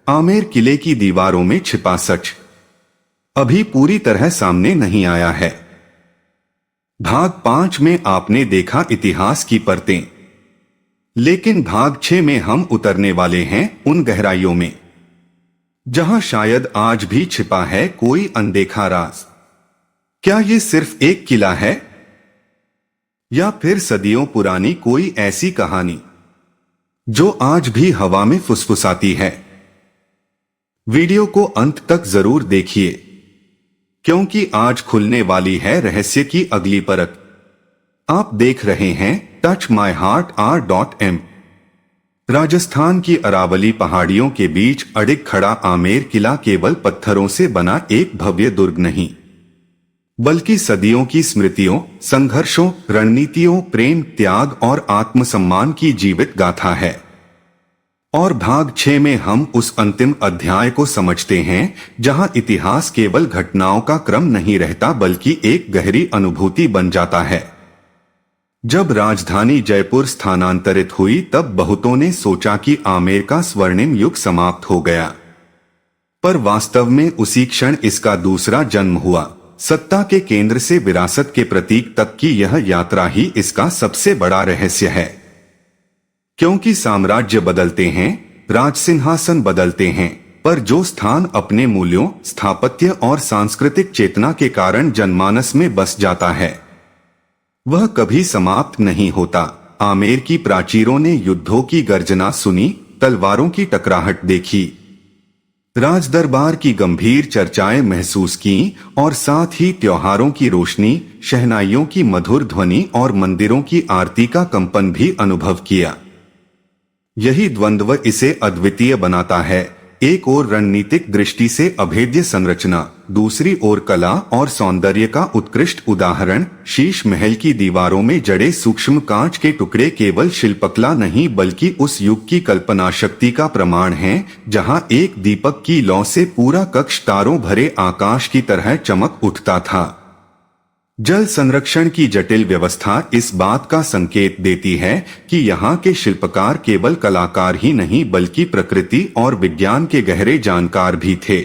आमेर किले की दीवारों में छिपा सच अभी पूरी तरह सामने नहीं आया है। भाग 5 में आपने देखा इतिहास की परतें, लेकिन भाग 6 में हम उतरने वाले हैं उन गहराइयों में जहां शायद आज भी छिपा है कोई अनदेखा राज। क्या ये सिर्फ एक किला है या फिर सदियों पुरानी कोई ऐसी कहानी जो आज भी हवा में फुसफुसाती है? वीडियो को अंत तक जरूर देखिए, क्योंकि आज खुलने वाली है रहस्य की अगली परत। आप देख रहे हैं touch my heart R.M। Rajasthan की अरावली पहाड़ियों के बीच अडिग खड़ा आमेर किला केवल पत्थरों से बना एक भव्य दुर्ग नहीं, बल्कि सदियों की स्मृतियों, संघर्षों, रणनीतियों, प्रेम, त्याग और आत्मसम्मान की जीवित गाथा है। और भाग 6 में हम उस अंतिम अध्याय को समझते हैं जहां इतिहास केवल घटनाओं का क्रम नहीं रहता बल्कि एक गहरी अनुभूति बन जाता है। जब राजधानी जयपुर स्थानांतरित हुई तब बहुतों ने सोचा कि आमेर का स्वर्णिम युग समाप्त हो गया, पर वास्तव में उसी क्षण इसका दूसरा जन्म हुआ। सत्ता के केंद्र से विरासत के प्रतीक तक की यह यात्रा ही इसका सबसे बड़ा रहस्य है। क्योंकि साम्राज्य बदलते हैं, राजसिंहासन बदलते हैं, पर जो स्थान अपने मूल्यों, स्थापत्य और सांस्कृतिक चेतना के कारण जनमानस में बस जाता है वह कभी समाप्त नहीं होता। आमेर की प्राचीरों ने युद्धों की गर्जना सुनी, तलवारों की टकराहट देखी, राजदरबार की गंभीर चर्चाएं महसूस की और साथ ही त्योहारों की रोशनी, शहनाइयों की मधुर ध्वनि और मंदिरों की आरती का कंपन भी अनुभव किया। यही द्वंद्व इसे अद्वितीय बनाता है। एक ओर रणनीतिक दृष्टि से अभेद्य संरचना, दूसरी ओर कला और सौंदर्य का उत्कृष्ट उदाहरण। शीश महल की दीवारों में जड़े सूक्ष्म कांच के टुकड़े केवल शिल्पकला नहीं बल्कि उस युग की कल्पना शक्ति का प्रमाण हैं, जहां एक दीपक की लौ से पूरा कक्ष तारों भरे आकाश की तरह चमक उठता था। जल संरक्षण की जटिल व्यवस्था इस बात का संकेत देती है कि यहाँ के शिल्पकार केवल कलाकार ही नहीं बल्कि प्रकृति और विज्ञान के गहरे जानकार भी थे।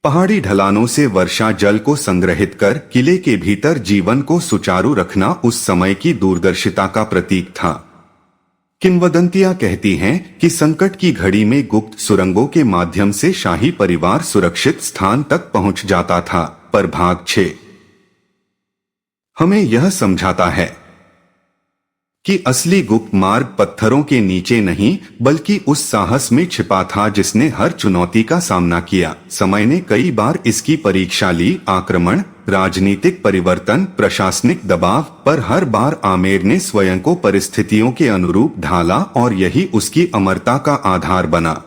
पहाड़ी ढलानों से वर्षा जल को संग्रहित कर किले के भीतर जीवन को सुचारू रखना उस समय की दूरदर्शिता का प्रतीक था। किंवदंतियां कहती हैं कि संकट की घड़ी में गुप्त सुरंगों के माध्यम से शाही परिवार सुरक्षित स्थान तक पहुंच जाता था, पर भाग 6 हमें यह समझाता है कि असली गुप्त मार्ग पत्थरों के नीचे नहीं बल्कि उस साहस में छिपा था जिसने हर चुनौती का सामना किया। समय ने कई बार इसकी परीक्षा ली, आक्रमण, राजनीतिक परिवर्तन, प्रशासनिक दबाव, पर हर बार आमेर ने स्वयं को परिस्थितियों के अनुरूप ढाला और यही उसकी अमरता का आधार बना।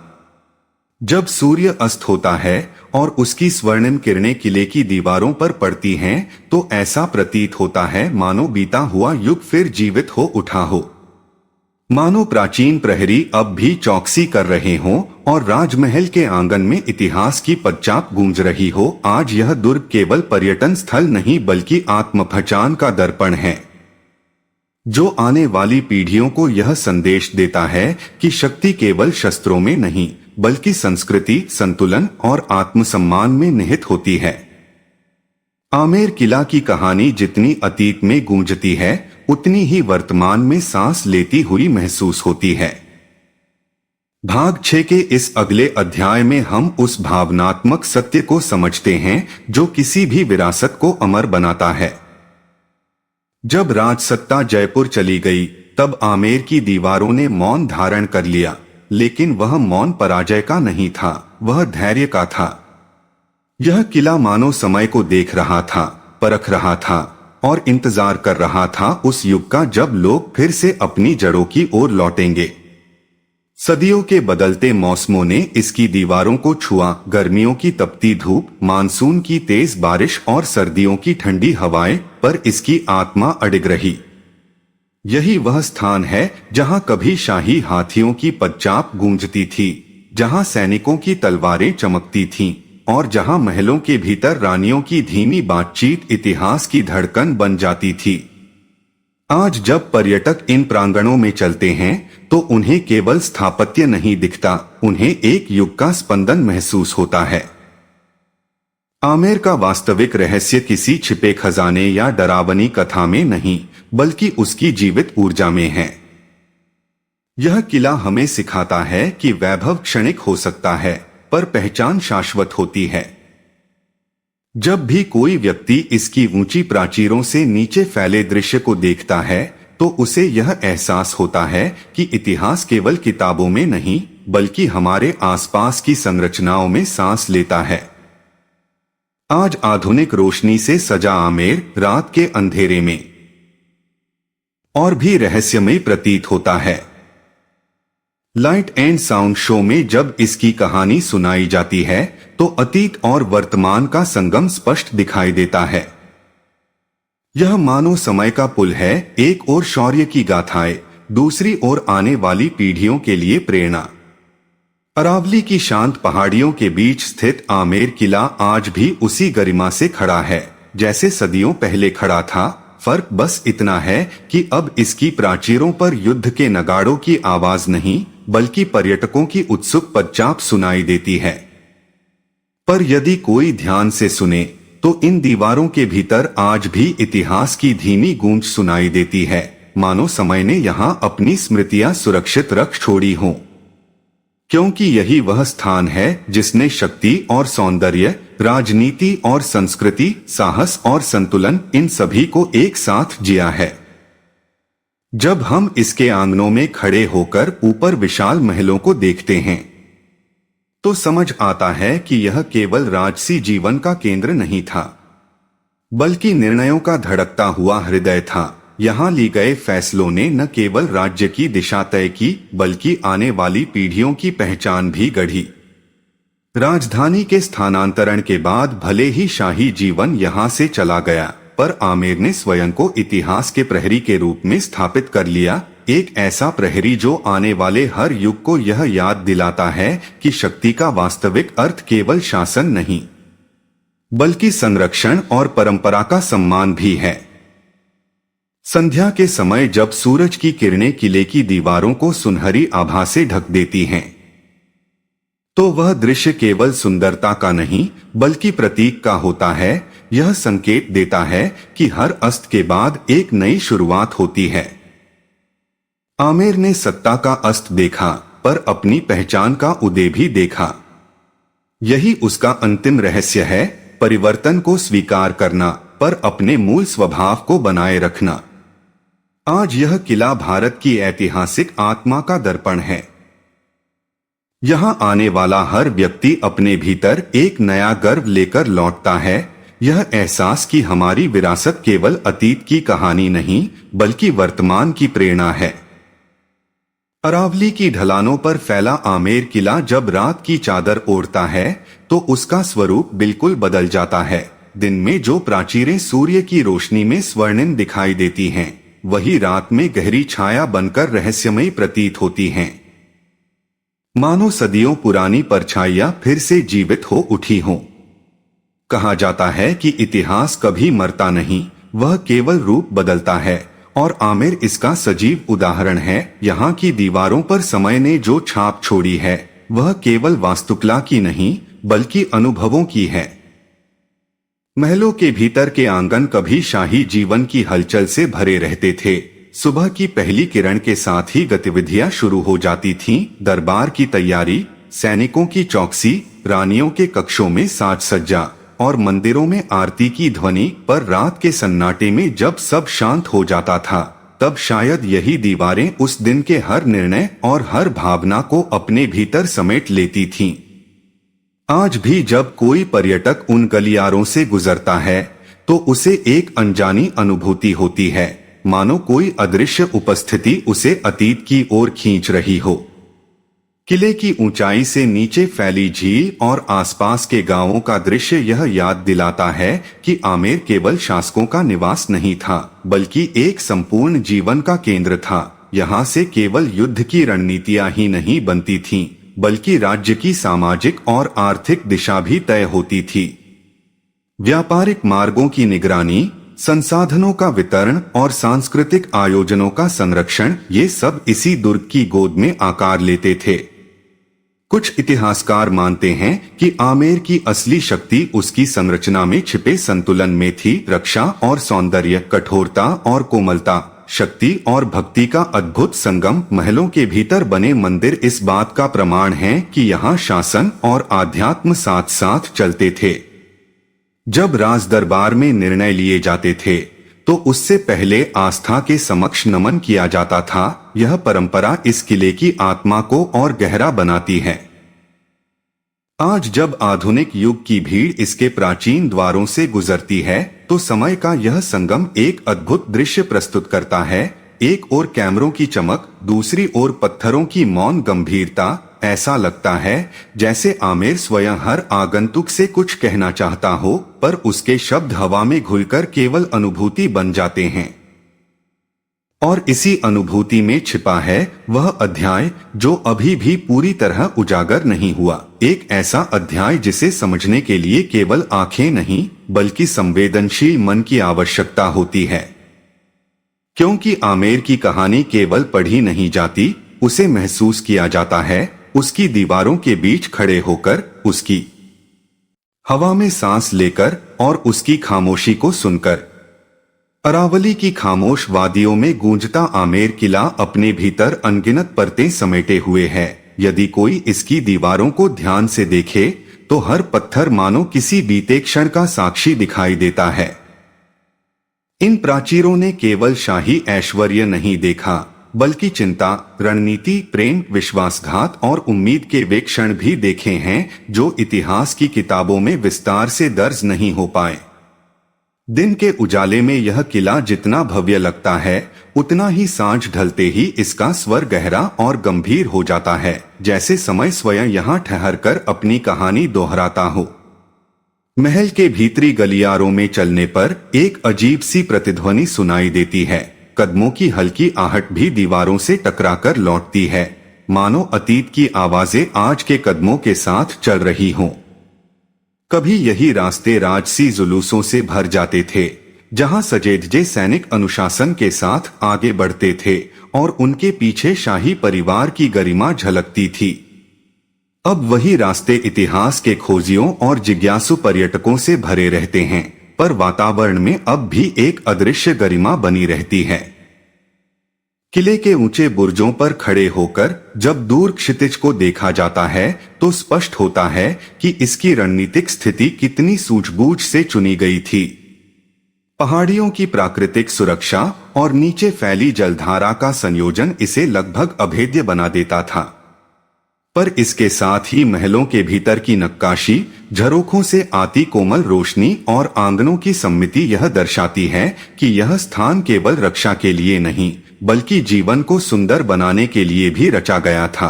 जब सूर्य अस्त होता है और उसकी स्वर्णिम किरणें किले की दीवारों पर पड़ती हैं तो ऐसा प्रतीत होता है मानो बीता हुआ युग फिर जीवित हो उठा हो, मानो प्राचीन प्रहरी अब भी चौकसी कर रहे हों और राजमहल के आंगन में इतिहास की पदचाप गूंज रही हो। आज यह दुर्ग केवल पर्यटन स्थल नहीं बल्कि आत्मपहचान का दर्पण है, जो आने वाली पीढ़ियों को यह संदेश देता है कि शक्ति केवल शस्त्रों में नहीं बल्कि संस्कृति, संतुलन और आत्मसम्मान में निहित होती है। आमेर किला की कहानी जितनी अतीत में गूंजती है उतनी ही वर्तमान में सांस लेती हुई महसूस होती है। भाग 6 के इस अगले अध्याय में हम उस भावनात्मक सत्य को समझते हैं जो किसी भी विरासत को अमर बनाता है। जब राजसत्ता जयपुर चली गई तब आमेर की दीवारों ने मौन धारण कर लिया, लेकिन वह मौन पराजय का नहीं था, वह धैर्य का था। यह किला मानो समय को देख रहा था, परख रहा था और इंतजार कर रहा था उस युग का जब लोग फिर से अपनी जड़ों की ओर लौटेंगे। सदियों के बदलते मौसमों ने इसकी दीवारों को छुआ, गर्मियों की तपती धूप, मानसून की तेज बारिश और सर्दियों की ठंडी हवाएं, पर इसकी आत्मा अडिग रही। यही वह स्थान है जहां कभी शाही हाथियों की पदचाप गूंजती थी, जहां सैनिकों की तलवारें चमकती थीं और जहां महलों के भीतर रानियों की धीमी बातचीत इतिहास की धड़कन बन जाती थी। आज जब पर्यटक इन प्रांगणों में चलते हैं तो उन्हें केवल स्थापत्य नहीं दिखता, उन्हें एक युग का स्पंदन महसूस होता है। आमेर का वास्तविक रहस्य किसी छिपे खजाने या डरावनी कथा में नहीं, बल्कि उसकी जीवित ऊर्जा में है। यह किला हमें सिखाता है कि वैभव क्षणिक हो सकता है, पर पहचान शाश्वत होती है। जब भी कोई व्यक्ति इसकी ऊंची प्राचीरों से नीचे फैले दृश्य को देखता है तो उसे यह एहसास होता है कि इतिहास केवल किताबों में नहीं, बल्कि हमारे आसपास की संरचनाओं में सांस लेता है। आज आधुनिक रोशनी से सजा आमेर रात के अंधेरे में और भी रहस्यमय प्रतीत होता है। लाइट एंड साउंड शो में जब इसकी कहानी सुनाई जाती है तो अतीत और वर्तमान का संगम स्पष्ट दिखाई देता है। यह मानो समय का पुल है, एक ओर शौर्य की गाथाएं, दूसरी ओर आने वाली पीढ़ियों के लिए प्रेरणा। अरावली की शांत पहाड़ियों के बीच स्थित आमेर किला आज भी उसी गरिमा से खड़ा है जैसे सदियों पहले खड़ा था। फर्क बस इतना है कि अब इसकी प्राचीरों पर युद्ध के नगाड़ों की आवाज नहीं, बल्कि पर्यटकों की उत्सुक पदचाप सुनाई देती है। पर यदि कोई ध्यान से सुने तो इन दीवारों के भीतर आज भी इतिहास की धीमी गूंज सुनाई देती है, मानो समय ने यहाँ अपनी स्मृतियां सुरक्षित रख छोड़ी हों। क्योंकि यही वह स्थान है जिसने शक्ति और सौंदर्य, राजनीति और संस्कृति, साहस और संतुलन, इन सभी को एक साथ जिया है। जब हम इसके आंगनों में खड़े होकर ऊपर विशाल महलों को देखते हैं तो समझ आता है कि यह केवल राजसी जीवन का केंद्र नहीं था, बल्कि निर्णयों का धड़कता हुआ हृदय था। यहाँ ली गए फैसलों ने न केवल राज्य की दिशा तय की, बल्कि आने वाली पीढ़ियों की पहचान भी गढ़ी। राजधानी के स्थानांतरण के बाद भले ही शाही जीवन यहाँ से चला गया, पर आमेर ने स्वयं को इतिहास के प्रहरी के रूप में स्थापित कर लिया। एक ऐसा प्रहरी जो आने वाले हर युग को यह याद दिलाता है कि शक्ति का वास्तविक अर्थ केवल शासन नहीं, बल्कि संरक्षण और परंपरा का सम्मान भी है। संध्या के समय जब सूरज की किरणें किले की दीवारों को सुनहरी आभा से ढक देती हैं, तो वह दृश्य केवल सुंदरता का नहीं, बल्कि प्रतीक का होता है। यह संकेत देता है कि हर अस्त के बाद एक नई शुरुआत होती है। आमेर ने सत्ता का अस्त देखा, पर अपनी पहचान का उदय भी देखा। यही उसका अंतिम रहस्य है, परिवर्तन को स्वीकार करना, पर अपने मूल स्वभाव को बनाए रखना। आज यह किला भारत की ऐतिहासिक आत्मा का दर्पण है। यहाँ आने वाला हर व्यक्ति अपने भीतर एक नया गर्व लेकर लौटता है, यह एहसास कि हमारी विरासत केवल अतीत की कहानी नहीं, बल्कि वर्तमान की प्रेरणा है। अरावली की ढलानों पर फैला आमेर किला जब रात की चादर ओढ़ता है तो उसका स्वरूप बिल्कुल बदल जाता है। दिन में जो प्राचीरें सूर्य की रोशनी में स्वर्णिम दिखाई देती हैं, वही रात में गहरी छाया बनकर रहस्यमयी प्रतीत होती हैं। मानो सदियों पुरानी परछाइयां फिर से जीवित हो उठी हों। कहा जाता है कि इतिहास कभी मरता नहीं, वह केवल रूप बदलता है, और आमेर इसका सजीव उदाहरण है। यहाँ की दीवारों पर समय ने जो छाप छोड़ी है, वह केवल वास्तुकला की नहीं, बल्कि अनुभवों की है। महलों के भीतर के आंगन कभी शाही जीवन की हलचल से भरे रहते थे। सुबह की पहली किरण के साथ ही गतिविधियां शुरू हो जाती थीं। दरबार की तैयारी, सैनिकों की चौकसी, रानियों के कक्षों में साज सज्जा और मंदिरों में आरती की ध्वनि। पर रात के सन्नाटे में जब सब शांत हो जाता था, तब शायद यही दीवारें उस दिन के हर निर्णय और हर भावना को अपने भीतर समेट लेती थीं। आज भी जब कोई पर्यटक उन गलियारों से गुजरता है तो उसे एक अनजानी अनुभूति होती है, मानो कोई अदृश्य उपस्थिति उसे अतीत की ओर खींच रही हो। किले की ऊंचाई से नीचे फैली झील और आसपास के गांवों का दृश्य यह याद दिलाता है कि आमेर केवल शासकों का निवास नहीं था, बल्कि एक संपूर्ण जीवन का केंद्र था। यहाँ से केवल युद्ध की रणनीतियां ही नहीं बनती थीं, बल्कि राज्य की सामाजिक और आर्थिक दिशा भी तय होती थी। व्यापारिक मार्गों की निगरानी, संसाधनों का वितरण और सांस्कृतिक आयोजनों का संरक्षण, ये सब इसी दुर्ग की गोद में आकार लेते थे। कुछ इतिहासकार मानते हैं कि आमेर की असली शक्ति उसकी संरचना में छिपे संतुलन में थी। रक्षा और सौंदर्य, कठोरता और कोमलता, शक्ति और भक्ति का अद्भुत संगम। महलों के भीतर बने मंदिर इस बात का प्रमाण हैं कि यहाँ शासन और आध्यात्म साथ साथ चलते थे। जब राज दरबार में निर्णय लिए जाते थे तो उससे पहले आस्था के समक्ष नमन किया जाता था। यह परंपरा इस किले की आत्मा को और गहरा बनाती है। आज जब आधुनिक युग की भीड़ इसके प्राचीन द्वारों से गुजरती है तो समय का यह संगम एक अद्भुत दृश्य प्रस्तुत करता है। एक ओर कैमरों की चमक, दूसरी ओर पत्थरों की मौन गंभीरता। ऐसा लगता है जैसे आमेर स्वयं हर आगंतुक से कुछ कहना चाहता हो, पर उसके शब्द हवा में घुलकर केवल अनुभूति बन जाते हैं। और इसी अनुभूति में छिपा है वह अध्याय जो अभी भी पूरी तरह उजागर नहीं हुआ। एक ऐसा अध्याय जिसे समझने के लिए केवल आंखें नहीं बल्कि संवेदनशील मन की आवश्यकता होती है। क्योंकि आमेर की कहानी केवल पढ़ी नहीं जाती, उसे महसूस किया जाता है। उसकी दीवारों के बीच खड़े होकर, उसकी हवा में सांस लेकर और उसकी खामोशी को सुनकर। अरावली की खामोश वादियों में गूंजता आमेर किला अपने भीतर अनगिनत परतें समेटे हुए है। यदि कोई इसकी दीवारों को ध्यान से देखे तो हर पत्थर मानो किसी बीते क्षण का साक्षी दिखाई देता है। इन प्राचीरों ने केवल शाही ऐश्वर्य नहीं देखा, बल्कि चिंता, रणनीति, प्रेम, विश्वासघात और उम्मीद के वे क्षण भी देखे हैं जो इतिहास की किताबों में विस्तार से दर्ज नहीं हो पाए। दिन के उजाले में यह किला जितना भव्य लगता है, उतना ही सांझ ढलते ही इसका स्वर गहरा और गंभीर हो जाता है, जैसे समय स्वयं यहाँ ठहरकर अपनी कहानी दोहराता हो। महल के भीतरी गलियारों में चलने पर एक अजीब सी प्रतिध्वनि सुनाई देती है। कदमों की हल्की आहट भी दीवारों से टकराकर लौटती है, मानो अतीत की आवाजें आज के कदमों के साथ चल रही हों। कभी यही रास्ते राजसी जुलूसों से भर जाते थे, जहां सजेधजे सैनिक अनुशासन के साथ आगे बढ़ते थे और उनके पीछे शाही परिवार की गरिमा झलकती थी। अब वही रास्ते इतिहास के खोजियों और जिज्ञासु पर्यटकों से भरे रहते हैं, पर वातावरण में अब भी एक अदृश्य गरिमा बनी रहती है। किले के ऊंचे बुर्जों पर खड़े होकर जब दूर क्षितिज को देखा जाता है तो स्पष्ट होता है कि इसकी रणनीतिक स्थिति कितनी सूझबूझ से चुनी गई थी। पहाड़ियों की प्राकृतिक सुरक्षा और नीचे फैली जलधारा का संयोजन इसे लगभग अभेद्य बना देता था, पर इसके साथ ही महलों के भीतर की नक्काशी, झरोखों से आती कोमल रोशनी और आंगनों की सम्मिति यह दर्शाती है कि यह स्थान केवल रक्षा के लिए नहीं बल्कि जीवन को सुंदर बनाने के लिए भी रचा गया था।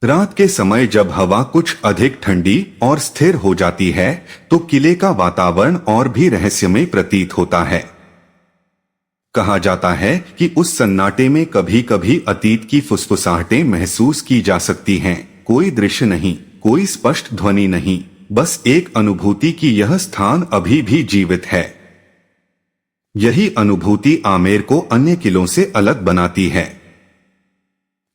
रात के समय जब हवा कुछ अधिक ठंडी और स्थिर हो जाती है तो किले का वातावरण और भी रहस्यमय प्रतीत होता है। कहा जाता है कि उस सन्नाटे में कभी कभी अतीत की फुसफुसाहटें महसूस की जा सकती हैं। कोई दृश्य नहीं, कोई स्पष्ट ध्वनि नहीं, बस एक अनुभूति कि यह स्थान अभी भी जीवित है। यही अनुभूति आमेर को अन्य किलों से अलग बनाती है।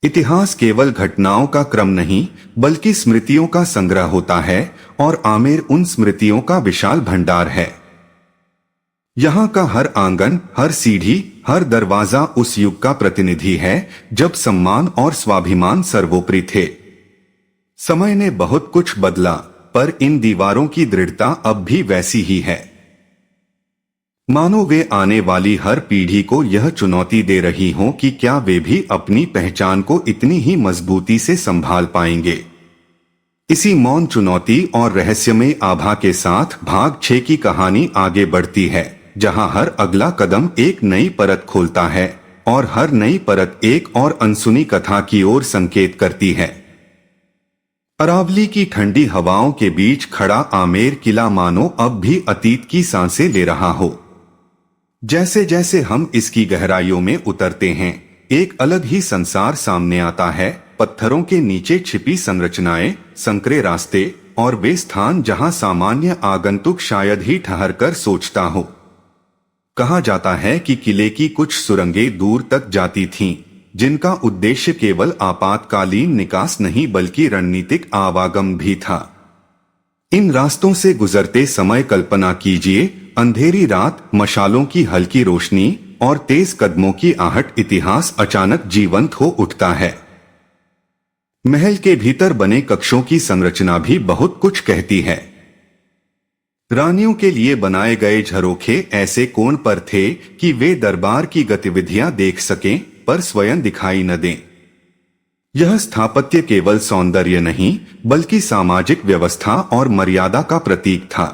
इतिहास केवल घटनाओं का क्रम नहीं बल्कि स्मृतियों का संग्रह होता है और आमेर उन स्मृतियों का विशाल भंडार है। यहाँ का हर आंगन, हर सीढ़ी, हर दरवाजा उस युग का प्रतिनिधि है जब सम्मान और स्वाभिमान सर्वोपरि थे। समय ने बहुत कुछ बदला, पर इन दीवारों की दृढ़ता अब भी वैसी ही है, मानो वे आने वाली हर पीढ़ी को यह चुनौती दे रही हों कि क्या वे भी अपनी पहचान को इतनी ही मजबूती से संभाल पाएंगे। इसी मौन चुनौती और रहस्यमय आभा के साथ भाग 6 की कहानी आगे बढ़ती है, जहां हर अगला कदम एक नई परत खोलता है और हर नई परत एक और अनसुनी कथा की ओर संकेत करती है। अरावली की ठंडी हवाओं के बीच खड़ा आमेर किला मानो अब भी अतीत की सांसें ले रहा हो। जैसे जैसे हम इसकी गहराइयों में उतरते हैं, एक अलग ही संसार सामने आता है। पत्थरों के नीचे छिपी संरचनाएं, संकरे रास्ते और वे स्थान जहां सामान्य आगंतुक शायद ही ठहरकर सोचता हो। कहा जाता है कि किले की कुछ सुरंगें दूर तक जाती थीं, जिनका उद्देश्य केवल आपातकालीन निकास नहीं बल्कि रणनीतिक आवागम भी था। इन रास्तों से गुजरते समय कल्पना कीजिए, अंधेरी रात, मशालों की हल्की रोशनी और तेज कदमों की आहट, इतिहास अचानक जीवंत हो उठता है। महल के भीतर बने कक्षों की संरचना भी बहुत कुछ कहती है। रानियों के लिए बनाए गए झरोखे ऐसे कोण पर थे कि वे दरबार की गतिविधियां देख सकें पर स्वयं दिखाई न दें। यह स्थापत्य केवल सौंदर्य नहीं बल्कि सामाजिक व्यवस्था और मर्यादा का प्रतीक था।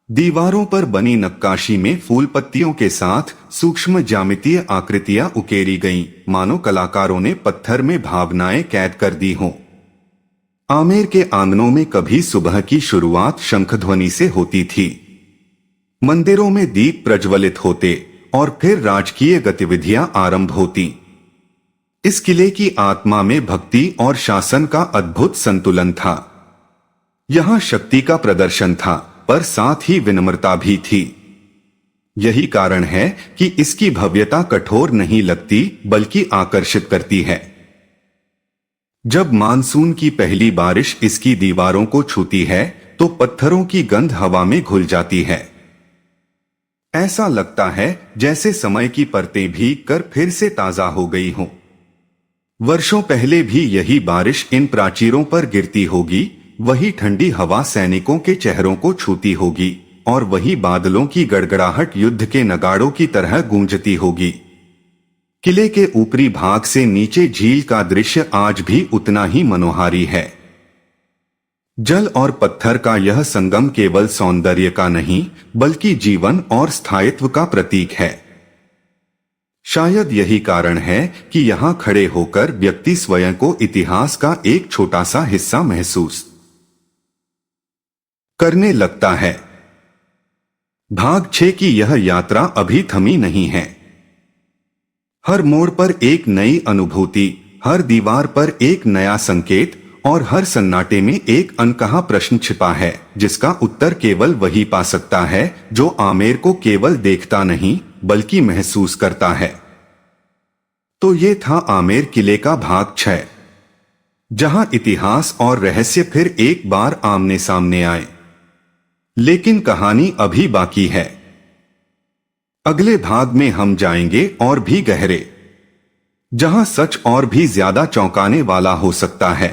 दीवारों पर बनी नक्काशी में फूल पत्तियों के साथ सूक्ष्म ज्यामितीय आकृतियां उकेरी गईं, मानो कलाकारों ने पत्थर में भावनाएं कैद कर दी हों। आमेर के आंगनों में कभी सुबह की शुरुआत शंखध्वनि से होती थी, मंदिरों में दीप प्रज्वलित होते और फिर राजकीय गतिविधियां आरंभ होती। इस किले की आत्मा में भक्ति और शासन का अद्भुत संतुलन था। यहां शक्ति का प्रदर्शन था पर साथ ही विनम्रता भी थी। यही कारण है कि इसकी भव्यता कठोर नहीं लगती बल्कि आकर्षित करती है। जब मानसून की पहली बारिश इसकी दीवारों को छूती है तो पत्थरों की गंध हवा में घुल जाती है। ऐसा लगता है जैसे समय की परतें भीग कर फिर से ताजा हो गई हों। वर्षों पहले भी यही बारिश इन प्राचीरों पर गिरती होगी, वही ठंडी हवा सैनिकों के चेहरों को छूती होगी और वही बादलों की गड़गड़ाहट युद्ध के नगाड़ों की तरह गूंजती होगी। किले के ऊपरी भाग से नीचे झील का दृश्य आज भी उतना ही मनोहारी है। जल और पत्थर का यह संगम केवल सौंदर्य का नहीं बल्कि जीवन और स्थायित्व का प्रतीक है। शायद यही कारण है कि यहाँ खड़े होकर व्यक्ति स्वयं को इतिहास का एक छोटा सा हिस्सा महसूस करने लगता है। भाग 6 की यह यात्रा अभी थमी नहीं है। हर मोड़ पर एक नई अनुभूति, हर दीवार पर एक नया संकेत और हर सन्नाटे में एक अनकहा प्रश्न छिपा है जिसका उत्तर केवल वही पा सकता है जो आमेर को केवल देखता नहीं बल्कि महसूस करता है। तो ये था आमेर किले का भाग 6, जहां इतिहास और रहस्य फिर एक बार आमने सामने आए। लेकिन कहानी अभी बाकी है। अगले भाग में हम जाएंगे और भी गहरे, जहां सच और भी ज्यादा चौंकाने वाला हो सकता है।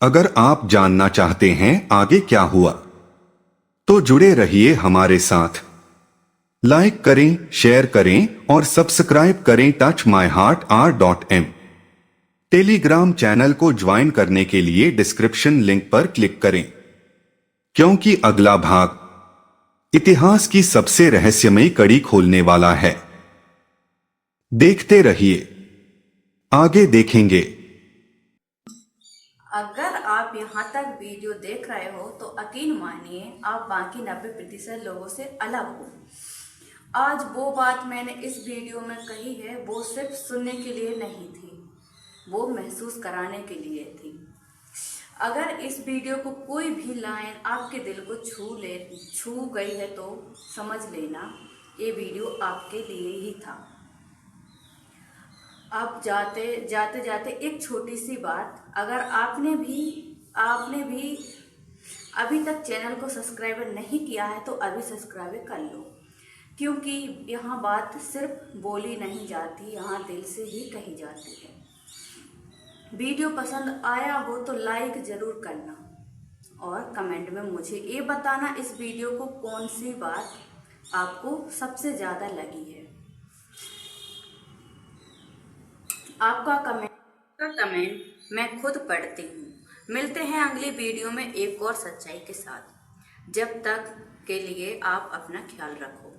अगर आप जानना चाहते हैं आगे क्या हुआ, तो जुड़े रहिए हमारे साथ। लाइक करें, शेयर करें और सब्सक्राइब करें touchmyheartr.m। टेलीग्राम चैनल को ज्वाइन करने के लिए डिस्क्रिप्शन लिंक पर क्लिक करें, क्योंकि अगला भाग इतिहास की सबसे रहस्यमयी कड़ी खोलने वाला है। देखते रहिए, आगे देखेंगे। अगर आप यहाँ तक वीडियो देख रहे हो तो यकीन मानिए आप बाकी 90% लोगों से अलग हो। आज वो बात मैंने इस वीडियो में कही है वो सिर्फ सुनने के लिए नहीं थी, वो महसूस कराने के लिए थी। अगर इस वीडियो को कोई भी लाइन आपके दिल को छू गई है तो समझ लेना ये वीडियो आपके लिए ही था। अब जाते जाते एक छोटी सी बात, अगर आपने भी अभी तक चैनल को सब्सक्राइब नहीं किया है तो अभी सब्सक्राइब कर लो, क्योंकि यहाँ बात सिर्फ बोली नहीं जाती, यहाँ दिल से ही कही जाती है। वीडियो पसंद आया हो तो लाइक ज़रूर करना और कमेंट में मुझे ये बताना इस वीडियो को कौन सी बात आपको सबसे ज़्यादा लगी है। आपका कमेंट मैं खुद पढ़ती हूँ। मिलते हैं अगली वीडियो में एक और सच्चाई के साथ। जब तक के लिए आप अपना ख्याल रखो।